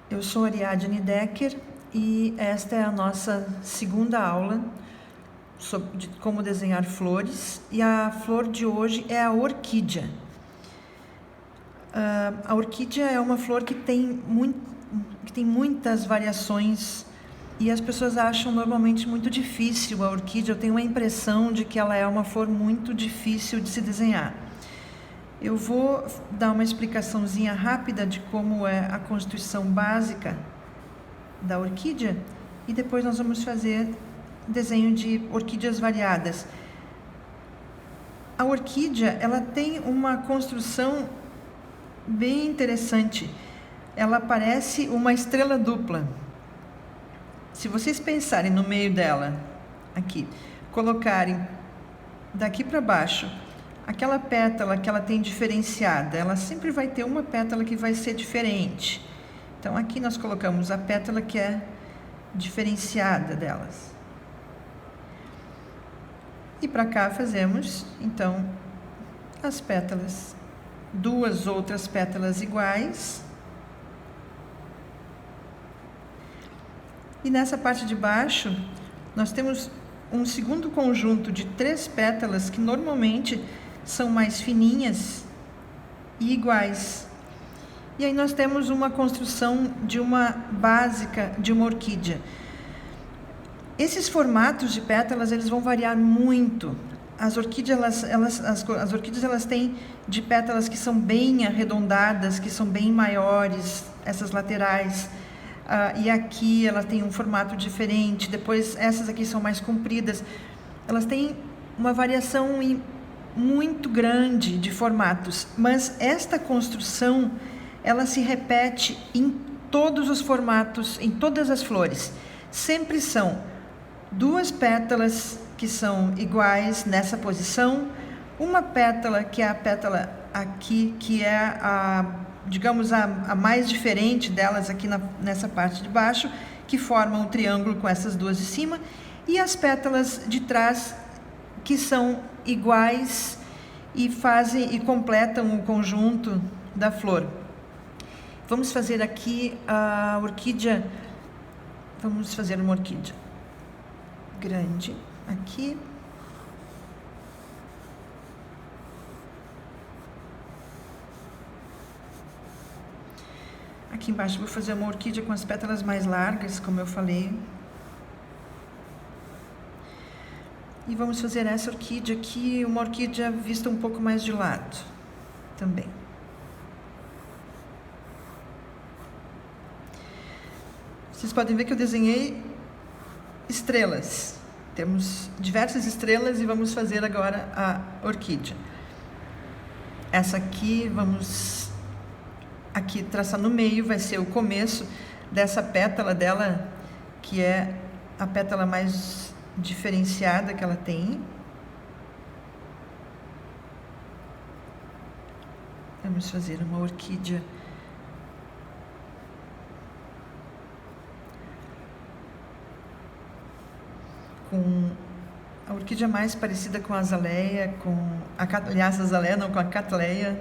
Eu sou Ariadne Decker e esta é a nossa segunda aula de como desenhar flores, e a flor de hoje é a orquídea. A orquídea é uma flor que tem muitas variações e as pessoas acham normalmente muito difícil a orquídea. Eu tenho a impressão de que ela é uma flor muito difícil de se desenhar. Eu vou dar uma explicaçãozinha rápida de como é a constituição básica da orquídea e depois nós vamos fazer desenho de orquídeas variadas. A orquídea, ela tem uma construção bem interessante. Ela parece uma estrela dupla. Se vocês pensarem no meio dela, aqui, colocarem daqui para baixo aquela pétala que ela tem diferenciada, ela sempre vai ter uma pétala que vai ser diferente. Então aqui nós colocamos a pétala que é diferenciada delas. E para cá fazemos, então, as pétalas, duas outras pétalas iguais. E nessa parte de baixo, nós temos um segundo conjunto de 3 pétalas que normalmente são mais fininhas e iguais. E aí nós temos uma construção de uma básica de uma orquídea. Esses formatos de pétalas, eles vão variar muito. As orquídeas, elas têm de pétalas que são bem arredondadas, que são bem maiores, essas laterais. E aqui ela tem um formato diferente. Depois essas aqui são mais compridas. Elas têm uma variação muito grande de formatos, mas esta construção ela se repete em todos os formatos, em todas as flores. Sempre são 2 pétalas que são iguais nessa posição, uma pétala que é a pétala aqui, que é digamos a mais diferente delas aqui nessa parte de baixo, que formam um triângulo com essas duas de cima, e as pétalas de trás que são iguais e completam o conjunto da flor. Vamos fazer aqui a orquídea, vamos fazer uma orquídea grande aqui. Aqui embaixo vou fazer uma orquídea com as pétalas mais largas, como eu falei. E vamos fazer essa orquídea aqui, uma orquídea vista um pouco mais de lado também. Vocês podem ver que eu desenhei estrelas. Temos diversas estrelas e vamos fazer agora a orquídea. Essa aqui, vamos aqui traçar no meio, vai ser o começo dessa pétala dela, que é a pétala mais diferenciada que ela tem. Vamos fazer uma orquídea com a orquídea mais parecida com a azaleia, aliás, a azaleia não, com a catleia.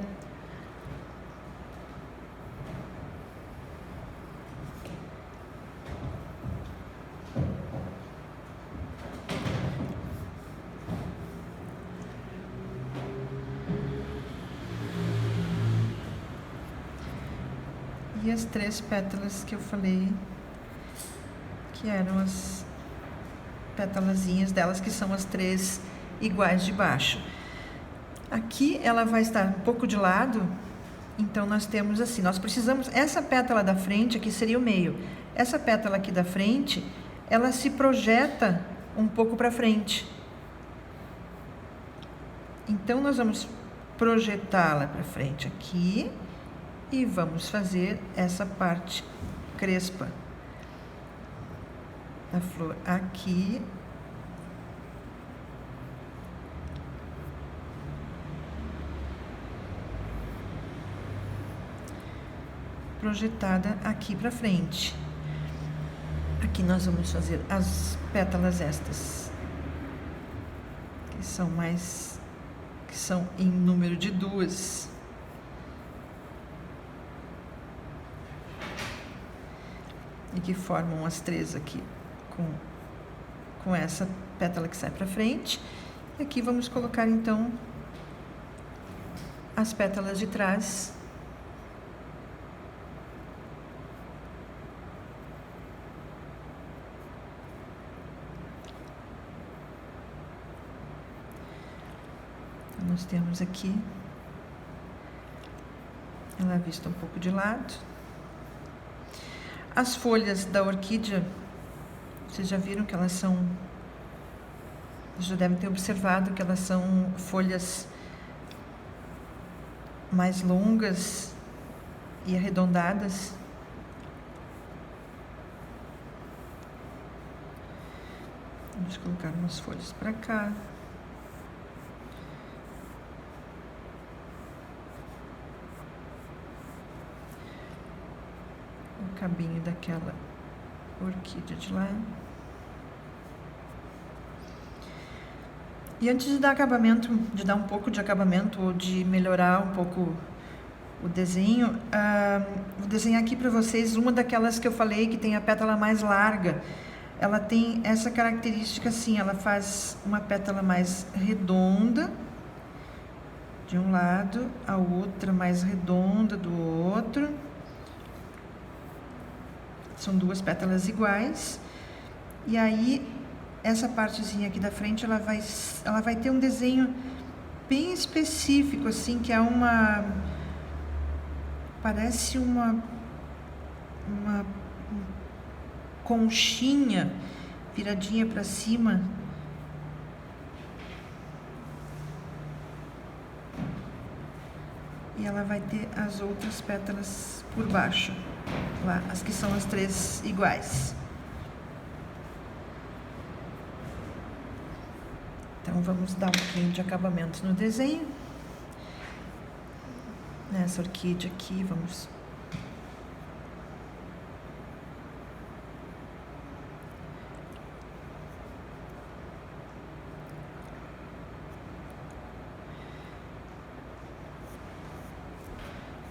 E as 3 pétalas que eu falei, que eram as pétalazinhas delas, que são as 3 iguais de baixo. Aqui ela vai estar um pouco de lado, então nós temos assim, nós precisamos, essa pétala da frente aqui seria o meio. Essa pétala aqui da frente, ela se projeta um pouco para frente. Então nós vamos projetá-la para frente aqui e vamos fazer essa parte crespa da flor aqui. Projetada aqui para frente. Aqui nós vamos fazer as pétalas estas, que são em número de 2. e que formam as três aqui com essa pétala que sai para frente. E aqui vamos colocar então as pétalas de trás. Nós temos aqui ela vista um pouco de lado. As folhas da orquídea, vocês já viram que elas são, já devem ter observado que elas são folhas mais longas e arredondadas. Vamos colocar umas folhas para cá. O cabinho daquela orquídea de lá. E antes de dar acabamento, de dar um pouco de acabamento ou de melhorar um pouco o desenho, vou desenhar aqui para vocês uma daquelas que eu falei que tem a pétala mais larga. Ela tem essa característica assim, ela faz uma pétala mais redonda de um lado, a outra mais redonda do outro. São duas pétalas iguais. E aí, essa partezinha aqui da frente, ela vai ter um desenho bem específico, assim, que é parece uma conchinha viradinha para cima. E ela vai ter as outras pétalas por baixo, lá, as que são as três iguais. Então vamos dar um pouquinho de acabamento no desenho. Nessa orquídea aqui, vamos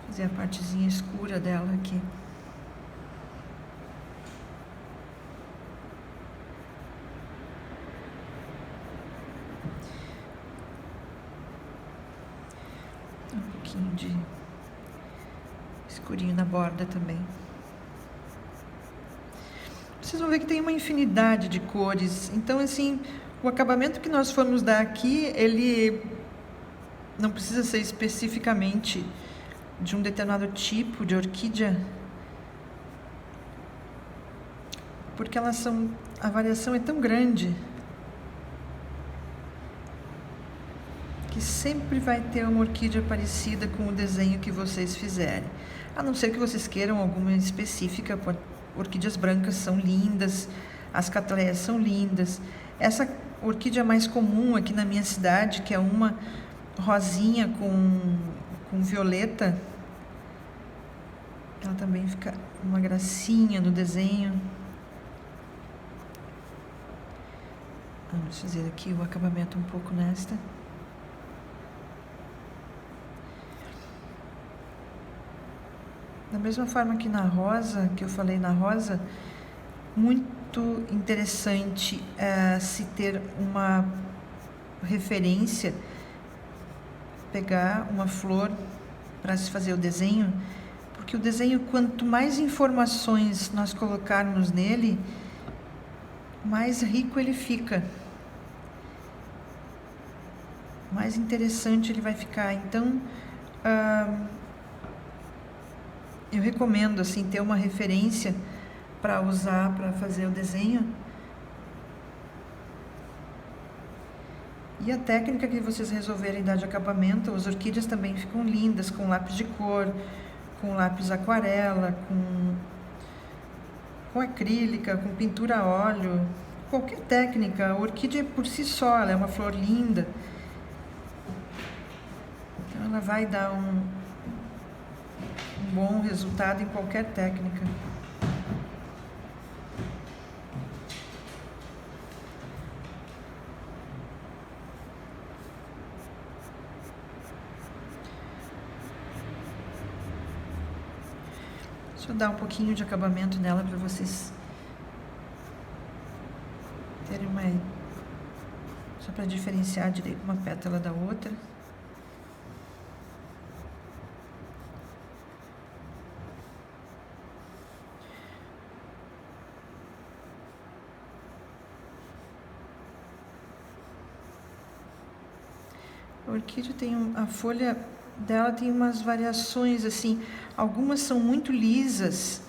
fazer a partezinha escura dela aqui. Um pouquinho de escurinho na borda também. Vocês vão ver que tem uma infinidade de cores. Então, assim, o acabamento que nós formos dar aqui, ele não precisa ser especificamente de um determinado tipo de orquídea, porque a variação é tão grande que sempre vai ter uma orquídea parecida com o desenho que vocês fizerem, a não ser que vocês queiram alguma específica. Orquídeas brancas são lindas, as catleias são lindas. Essa orquídea mais comum aqui na minha cidade, que é uma rosinha com violeta, ela também fica uma gracinha no desenho. Vamos fazer aqui o acabamento um pouco nesta. Da mesma forma que na rosa, que eu falei na rosa, muito interessante se ter uma referência, pegar uma flor para se fazer o desenho, porque o desenho, quanto mais informações nós colocarmos nele, mais rico ele fica, mais interessante ele vai ficar. Então, eu recomendo assim ter uma referência para usar para fazer o desenho. E a técnica que vocês resolverem dar de acabamento, as orquídeas também ficam lindas com lápis de cor, com lápis aquarela, com acrílica, com pintura a óleo, qualquer técnica. A orquídea por si só, ela é uma flor linda. Então ela vai dar um bom resultado em qualquer técnica. Deixa eu dar um pouquinho de acabamento nela para vocês terem uma... Só para diferenciar direito uma pétala da outra. A orquídea tem a folha dela tem umas variações assim, algumas são muito lisas,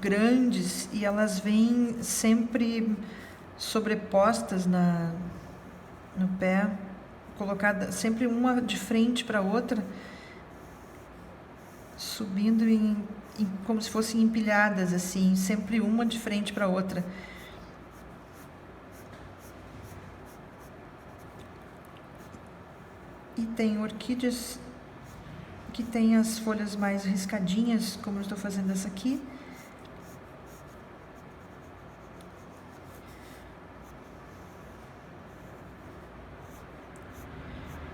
grandes, e elas vêm sempre sobrepostas no pé, colocada sempre uma de frente para a outra, subindo como se fossem empilhadas assim, sempre uma de frente para a outra. E tem orquídeas que tem as folhas mais riscadinhas, como eu estou fazendo essa aqui.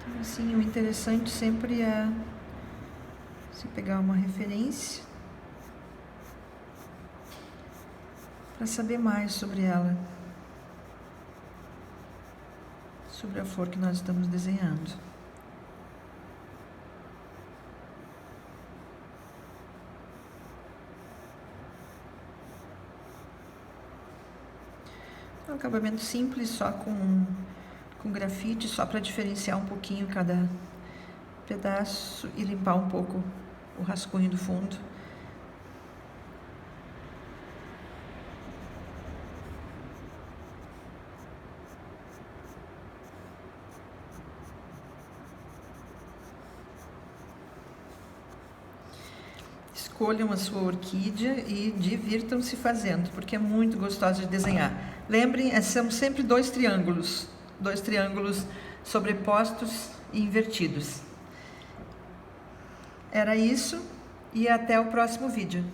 Então, assim, o interessante sempre é se pegar uma referência para saber mais sobre ela, sobre a flor que nós estamos desenhando. Um acabamento simples, só com grafite, só para diferenciar um pouquinho cada pedaço e limpar um pouco o rascunho do fundo. Escolham a sua orquídea e divirtam-se fazendo, porque é muito gostoso de desenhar. Lembrem, são sempre dois triângulos sobrepostos e invertidos. Era isso, e até o próximo vídeo.